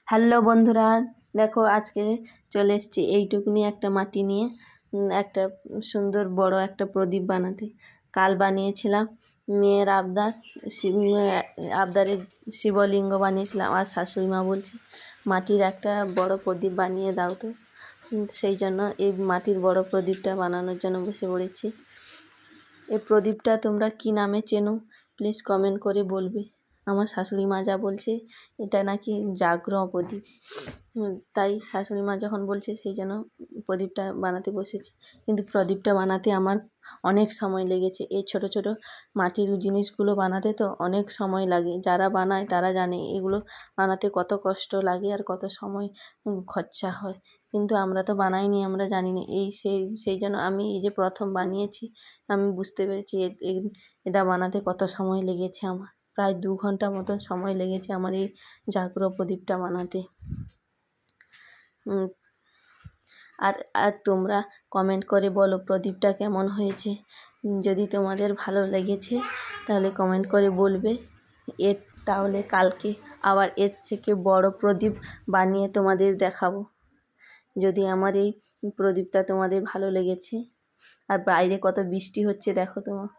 Hello বন্ধুরা, দেখো আজকে চলে এসেছি এইটুকুনি একটা মাটি নিয়ে একটা সুন্দর বড় একটা প্রদীপ বানাতে। কাল বানিয়েছিলাম মেয়ের আবদারে শিবলিঙ্গ বানিয়েছিলাম, আর শাশুড়ি মা বলছে মাটির একটা বড় প্রদীপ বানিয়ে দাও তো। সেই জন্য এই মাটির বড় প্রদীপটা বানানোর জন্য বসে পড়েছি। এই প্রদীপটা তোমরা কি নামে চেনো প্লিজ কমেন্ট করে বলবে। আমার শাশুড়ি মা যা বলছে এটা নাকি জাগ্রহ প্রদীপ, তাই শাশুড়ি মা যখন বলছে সেই জন্য প্রদীপটা বানাতে বসেছি। কিন্তু প্রদীপটা বানাতে আমার অনেক সময় লেগেছে। এই ছোট ছোট মাটির জিনিসগুলো বানাতে তো অনেক সময় লাগে। যারা বানায় তারা জানে এগুলো বানাতে কত কষ্ট লাগে আর কত সময় খরচা হয়। কিন্তু আমরা তো বানাইনি, আমরা জানি না। সেই জন্য আমি এই যে প্রথম বানিয়েছি, আমি বুঝতে পেরেছি এটা বানাতে কত সময় লেগেছে। আমার প্রায় 2 ঘন্টা মতন সময় লেগেছে আমার এই জাগ্রহ প্রদীপটা বানাতে। আর আর তোমরা কমেন্ট করে বলো প্রদীপটা কেমন হয়েছে। যদি তোমাদের ভালো লেগেছে তাহলে কমেন্ট করে বলবে। তাহলে কালকে আবার এর থেকে বড় প্রদীপ বানিয়ে তোমাদের দেখাবো। যদি আমার এই প্রদীপটা তোমাদের ভালো লেগেছে। আর বাইরে কত বৃষ্টি হচ্ছে দেখো তোমার।